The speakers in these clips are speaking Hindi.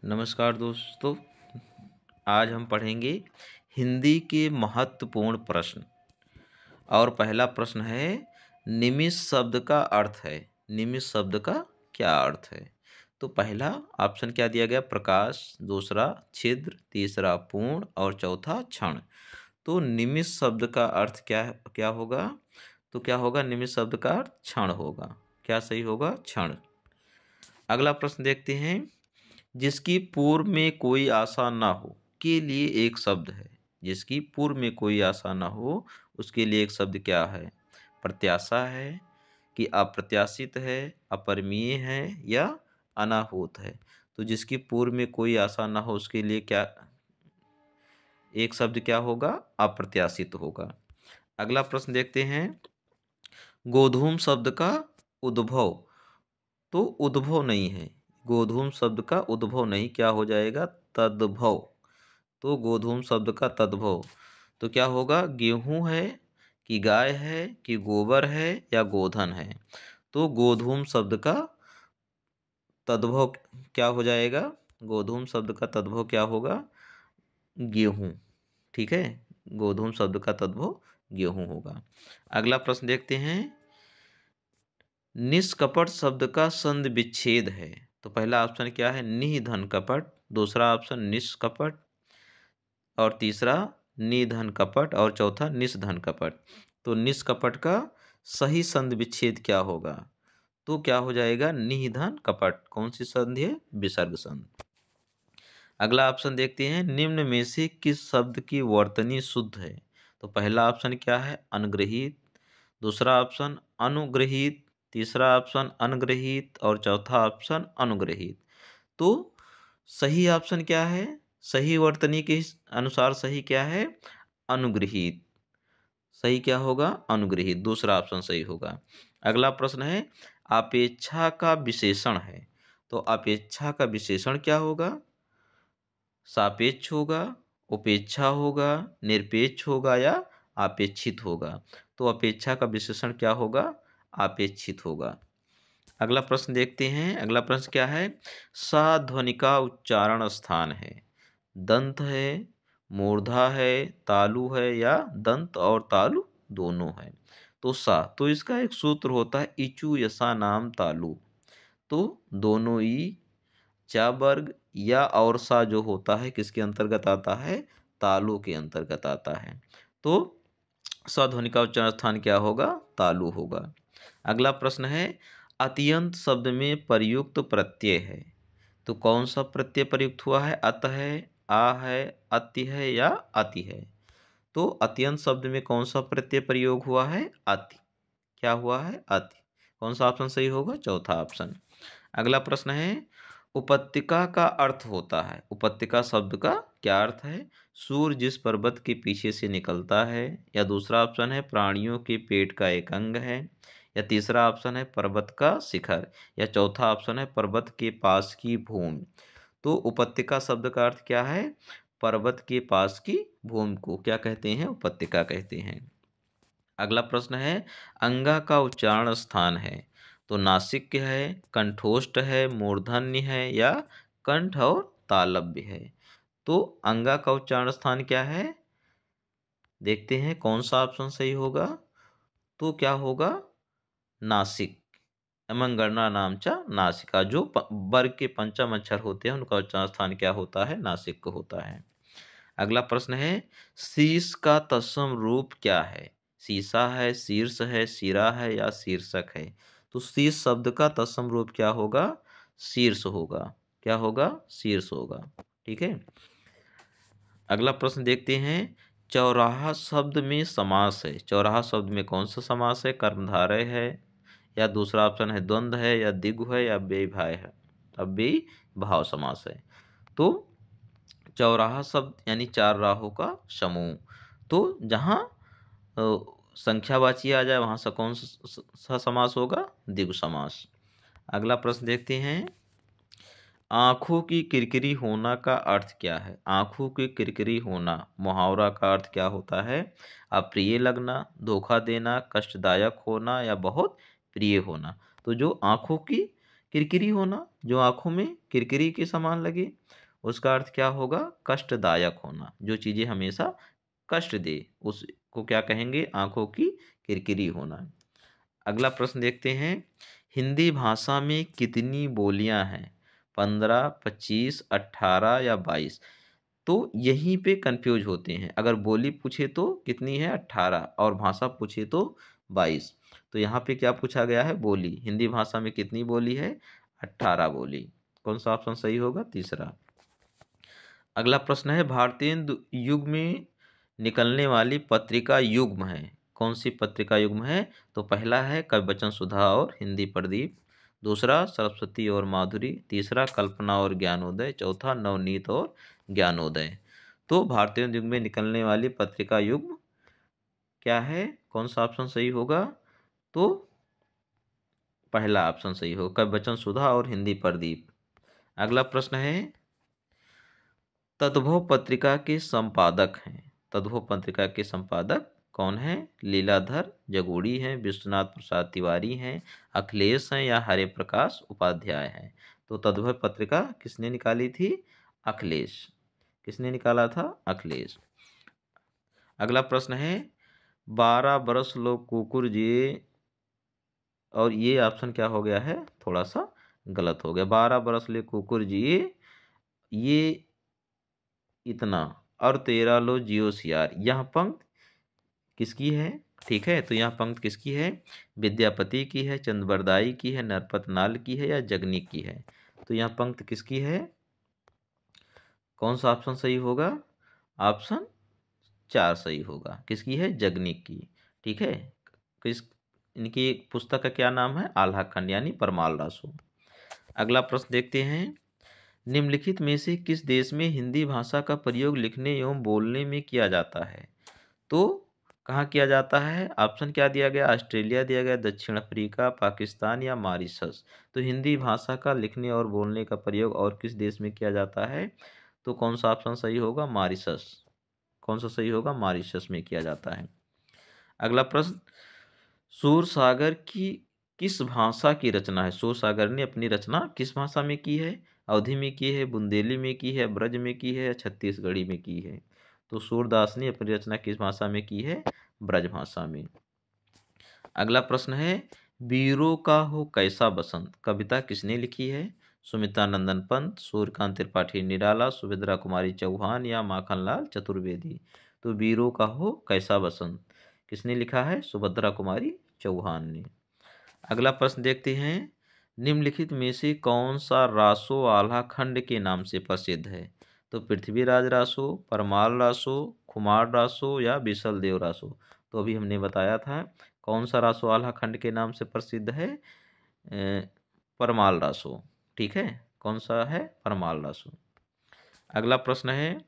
नमस्कार दोस्तों। आज हम पढ़ेंगे हिंदी के महत्वपूर्ण प्रश्न। और पहला प्रश्न है, निमिष शब्द का अर्थ है। निमिष शब्द का क्या अर्थ है? तो पहला ऑप्शन क्या दिया गया? प्रकाश, दूसरा छिद्र, तीसरा पूर्ण और चौथा क्षण। तो निमिष शब्द का अर्थ क्या क्या होगा? तो क्या होगा? निमिष शब्द का अर्थ क्षण होगा। क्या सही होगा? क्षण। अगला प्रश्न देखते हैं, जिसकी पूर्व में कोई आशा ना हो के लिए एक शब्द है। जिसकी पूर्व में कोई आशा ना हो उसके लिए एक शब्द क्या है? प्रत्याशा है कि अप्रत्याशित है, अपरिमेय है या अनाहूत है? तो जिसकी पूर्व में कोई आशा ना हो उसके लिए क्या एक शब्द क्या होगा? अप्रत्याशित होगा। अगला प्रश्न देखते हैं, गोधूम शब्द का उद्भव। तो उद्भव नहीं है, गोधूम शब्द का उद्भव नहीं, क्या हो जाएगा? तद्भव। तो गोधूम शब्द का तद्भव तो क्या होगा? गेहूं है कि गाय है कि गोबर है या गोधन है? तो गोधूम शब्द का तद्भव क्या हो जाएगा? गोधूम शब्द का तद्भव क्या होगा? गेहूं। ठीक है, गोधूम शब्द का तद्भव गेहूं होगा। अगला प्रश्न देखते हैं, निष्कपट शब्द का संधि विच्छेद है। तो पहला ऑप्शन क्या है? निधन कपट, दूसरा ऑप्शन निष्कपट और तीसरा निधन कपट और चौथा निष्धन कपट। तो निष्कपट का सही संधि विच्छेद क्या होगा? तो क्या हो जाएगा? निधन कपट। कौन सी संधि है? विसर्ग संधि। अगला ऑप्शन देखते हैं, निम्न में से किस शब्द की वर्तनी शुद्ध है? तो पहला ऑप्शन क्या है? अनुग्रहित, दूसरा ऑप्शन अनुग्रहित, तीसरा ऑप्शन अनग्रहित और चौथा ऑप्शन अनुग्रहित। तो सही ऑप्शन क्या है? सही वर्तनी के अनुसार सही क्या है? अनुग्रहित। सही क्या होगा? अनुग्रहित। दूसरा ऑप्शन सही होगा। अगला प्रश्न है, अपेक्षा का विशेषण है। तो अपेक्षा का विशेषण क्या होगा? सापेक्ष होगा, उपेक्षा होगा, निरपेक्ष होगा या अपेक्षित होगा? तो अपेक्षा का विशेषण क्या होगा? अपेक्षित होगा। अगला प्रश्न देखते हैं। अगला प्रश्न क्या है? सा ध्वनि का उच्चारण स्थान है। दंत है, मूर्धा है, तालु है या दंत और तालु दोनों है? तो सा, तो इसका एक सूत्र होता है, इचु यसा नाम तालु। तो दोनों ई, चा वर्ग या और सा जो होता है किसके अंतर्गत आता है? तालु के अंतर्गत आता है। तो स ध्वनि का उच्चारण स्थान क्या होगा? तालु होगा। अगला प्रश्न है, अत्यंत शब्द में प्रयुक्त प्रत्यय है। तो कौन सा प्रत्यय प्रयुक्त हुआ है? अत है, आ है, अति है या अति है? तो अत्यंत शब्द में कौन सा प्रत्यय प्रयोग हुआ है? अति। क्या हुआ है? अति। कौन सा ऑप्शन सही होगा? चौथा ऑप्शन। अगला प्रश्न है, उपत्यका का अर्थ होता है। उपत्यका शब्द का क्या अर्थ है? सूर्य जिस पर्वत के पीछे से निकलता है, या दूसरा ऑप्शन है प्राणियों के पेट का एक अंग है, या तीसरा ऑप्शन है पर्वत का शिखर, या चौथा ऑप्शन है पर्वत के पास की भूमि। तो उपत्यका शब्द का अर्थ क्या है? पर्वत के पास की भूमि को क्या कहते हैं? उपत्यका कहते हैं। अगला प्रश्न है, अंगा का उच्चारण स्थान है। तो नासिक है, कंठोष्ठ है, मूर्धन्य है या कंठ और तालव्य है? तो अंगा का उच्चारण स्थान क्या है? देखते हैं कौन सा ऑप्शन सही होगा। तो क्या होगा? नासिक। अमंगणना नाम चा नासिका। जो वर्ग के पंचम अक्षर होते हैं उनका उच्चारण स्थान क्या होता है? नासिक को होता है। अगला प्रश्न है, शीश का तत्सम रूप क्या है? शीशा है, शीर्ष है, सिरा है या शीर्षक है? तो शीश शब्द का तत्सम रूप क्या होगा? शीर्ष होगा। क्या होगा? शीर्ष होगा। ठीक है। अगला प्रश्न देखते हैं, चौराहा शब्द में समास है। चौराहा शब्द में कौन सा समास है? कर्मधारय है, या दूसरा ऑप्शन है द्वंद्व है, या दिगु है या बेभाव है? अब बेभाव समास है। तो चौराहा शब्द यानी चार राहों का समूह। तो जहाँ संख्यावाची आ जाए वहाँ से कौन सा समास होगा? द्विगु समास। अगला प्रश्न देखते हैं, आंखों की किरकिरी होना का अर्थ क्या है? आंखों की किरकिरी होना मुहावरा का अर्थ क्या होता है? अप्रिय लगना, धोखा देना, कष्टदायक होना या बहुत प्रिय होना? तो जो आंखों की किरकिरी होना, जो आँखों में किरकिरी के समान लगे, उसका अर्थ क्या होगा? कष्टदायक होना, जो चीज़ें हमेशा कष्ट दे, उसको क्या कहेंगे? आँखों की किरकिरी होना। अगला प्रश्न देखते हैं, हिंदी भाषा में कितनी बोलियां हैं? 15, 25, 18 या 22? तो यहीं पे कंफ्यूज होते हैं। अगर बोली पूछे तो कितनी है? 18, और भाषा पूछे तो 22। तो यहाँ पे क्या पूछा गया है? बोली। हिंदी भाषा में कितनी बोली है? 18 बोली। कौन सा ऑप्शन सही होगा? तीसरा। अगला प्रश्न है, भारतीय युग में निकलने वाली पत्रिका युग्म है? कौन सी पत्रिका युग्म है? तो पहला है कवि वचन सुधा और हिंदी प्रदीप, दूसरा सरस्वती और माधुरी, तीसरा कल्पना और ज्ञानोदय, चौथा नवनीत और ज्ञानोदय। तो भारतीय युग में निकलने वाली पत्रिका युग्म क्या है? कौन सा ऑप्शन सही होगा? तो पहला ऑप्शन सही होगा, कवि वचन सुधा और हिंदी प्रदीप। अगला प्रश्न है, तद्भव पत्रिका के संपादक हैं? तद्भव पत्रिका के संपादक कौन है? लीलाधर जगूड़ी हैं, विश्वनाथ प्रसाद तिवारी हैं, अखिलेश हैं या हरे प्रकाश उपाध्याय हैं? तो तद्भव पत्रिका किसने निकाली थी? अखिलेश। किसने निकाला था? अखिलेश। अगला प्रश्न है, 12 बरस लो कुकुर जिए, और ये ऑप्शन क्या हो गया है? थोड़ा सा गलत हो गया। 12 बरस ले कुकुर जिए, ये इतना, और 13 लो जियो सियार, यह पंक्ति किसकी है? ठीक है, तो यह पंक्ति किसकी है? विद्यापति की है, चंद्रबरदाई की है, नरपत नाल की है या जगनीक की है? तो यह पंक्ति किसकी है? कौन सा ऑप्शन सही होगा? ऑप्शन 4 सही होगा। किसकी है? जगनीक की। ठीक है, किस, इनकी पुस्तक का क्या नाम है? आल्हा खंड यानी परमाल रासो। अगला प्रश्न देखते हैं, निम्नलिखित में से किस देश में हिंदी भाषा का प्रयोग लिखने एवं बोलने में किया जाता है? तो कहाँ किया जाता है? ऑप्शन क्या दिया गया? ऑस्ट्रेलिया दिया गया, दक्षिण अफ्रीका, पाकिस्तान या मॉरिशस? तो हिंदी भाषा का लिखने और बोलने का प्रयोग और किस देश में किया जाता है? तो कौन सा ऑप्शन सही होगा? मॉरिशस। कौन सा सही होगा? मॉरिशस में किया जाता है। अगला प्रश्न, सूरसागर की किस भाषा की रचना है? सूरसागर ने अपनी रचना किस भाषा में की है? अवधी में की है, बुंदेली में की है, ब्रज में की है या छत्तीसगढ़ी में की है? तो सूरदास ने अपनी रचना किस भाषा में की है? ब्रज भाषा में। अगला प्रश्न है, वीरों का हो कैसा बसंत कविता किसने लिखी है? सुमित्रा नंदन पंत, सूर्यकांत त्रिपाठी निराला, सुभद्रा कुमारी चौहान या माखनलाल चतुर्वेदी? तो वीरों का हो कैसा बसंत किसने लिखा है? सुभद्रा कुमारी चौहान ने। अगला प्रश्न देखते हैं, निम्नलिखित में से कौन सा रासो आल्हा खंड के नाम से प्रसिद्ध है? तो पृथ्वीराज रासो, परमाल रासो, खुमार रासो या बिसल देव रासो? तो अभी हमने बताया था कौन सा रासो आल्हा खंड के नाम से प्रसिद्ध है? परमाल रासो। ठीक है, कौन सा है? परमाल रासो। अगला प्रश्न है,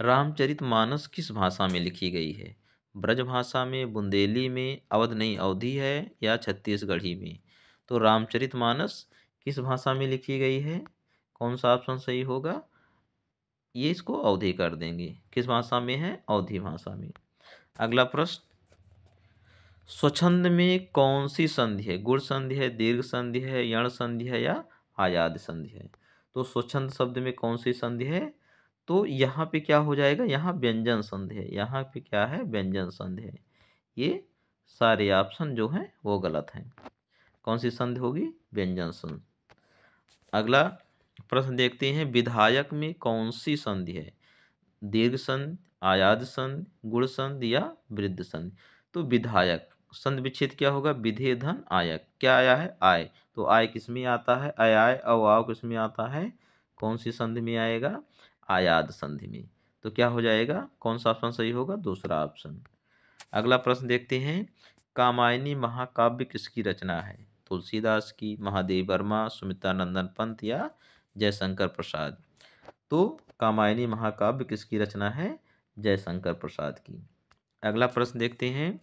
रामचरितमानस किस भाषा में लिखी गई है? ब्रज भाषा में, बुंदेली में, अवध नहीं अवधी है या छत्तीसगढ़ी में? तो रामचरितमानस किस भाषा में लिखी गई है? कौन सा ऑप्शन सही होगा? ये इसको अवधी कर देंगे। किस भाषा में है? अवधी भाषा में। अगला प्रश्न, स्वच्छंद में कौन सी संधि है? गुण संधि है, दीर्घ संधि है, यण संधि है या आयाद संधि है? तो स्वच्छंद शब्द में कौन सी संधि है? तो यहाँ पे क्या हो जाएगा? यहाँ व्यंजन संधि है। यहाँ पे क्या है? व्यंजन संधि है। ये सारे ऑप्शन जो हैं वो गलत हैं। कौन सी संधि होगी? व्यंजन संधि। अगला प्रश्न देखते हैं, विधायक में कौन सी संधि है? दीर्घ संधि, आयाद संधि, गुण संधि या वृद्ध संधि? तो विधायक संधि विच्छेद क्या होगा? विधेय धन आयक। क्या आया है? आय। तो आय किस में आता है? आय आय अव किस में आता है? कौन सी संधि में आएगा? आयाद संधि में। तो क्या हो जाएगा? कौन सा ऑप्शन सही होगा? दूसरा ऑप्शन। अगला प्रश्न देखते हैं, कामायनी महाकाव्य किसकी रचना है? तुलसीदास की, महादेव वर्मा, सुमित्रा नंदन पंत या जयशंकर प्रसाद? तो कामायनी महाकाव्य किसकी रचना है? जयशंकर प्रसाद की। अगला प्रश्न देखते हैं,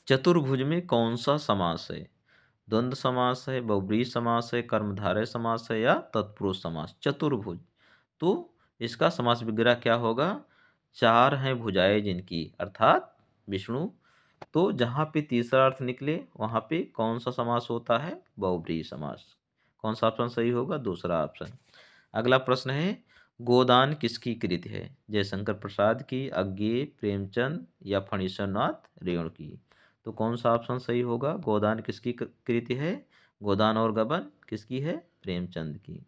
चतुर्भुज में कौन सा समास है? द्वंद्व समास है, बहुब्रीहि समास है, कर्मधारय समास है या तत्पुरुष समास? चतुर्भुज, तो इसका समास विग्रह क्या होगा? चार हैं भुजाएं जिनकी, अर्थात विष्णु, तो जहाँ पे तीसरा अर्थ निकले वहाँ पे कौन सा समास होता है? बहुब्रीहि समास। कौन सा ऑप्शन सही होगा? दूसरा ऑप्शन। अगला प्रश्न है, गोदान किसकी कृति है? जयशंकर प्रसाद की, अज्ञेय, प्रेमचंद या फणीश्वरनाथ रेणु की? तो कौन सा ऑप्शन सही होगा? गोदान किसकी कृति है? गोदान और गबन किसकी है? प्रेमचंद की।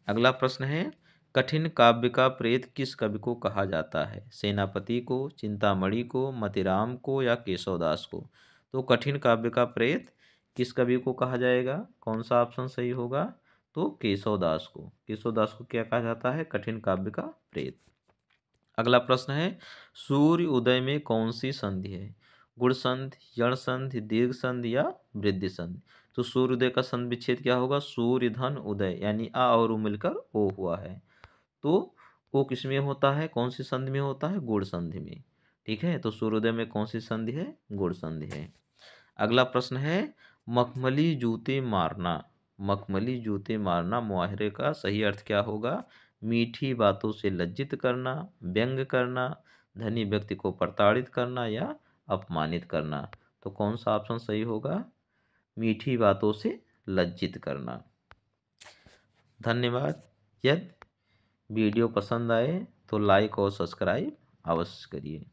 अगला प्रश्न है, कठिन काव्य का प्रेत किस कवि को कहा जाता है? सेनापति को, चिंतामणि को, मतिराम को या केशवदास को? तो कठिन काव्य का प्रेत किस कवि को कहा जाएगा? कौन सा ऑप्शन सही होगा? तो केशवदास को। केशवदास को क्या कहा जाता है? कठिन काव्य का प्रेत। अगला प्रश्न है, सूर्य उदय में कौन सी संधि है? गुण संधि, यण संधि, दीर्घ संधि या वृद्धि संधि? तो सूर्योदय का संधि विच्छेद क्या होगा? सूर्य धन उदय, यानी आ और उ मिलकर ओ हुआ है। तो ओ किस में होता है? कौन सी संधि में होता है? गुण संधि में। ठीक है, तो सूर्योदय में कौन सी संधि है? गुण संधि है। अगला प्रश्न है, मखमली जूते मारना, मखमली जूते मारना मुहावरे का सही अर्थ क्या होगा? मीठी बातों से लज्जित करना, व्यंग करना, धनी व्यक्ति को प्रताड़ित करना या अपमानित करना? तो कौन सा ऑप्शन सही होगा? मीठी बातों से लज्जित करना। धन्यवाद। यदि वीडियो पसंद आए तो लाइक और सब्सक्राइब अवश्य करिए।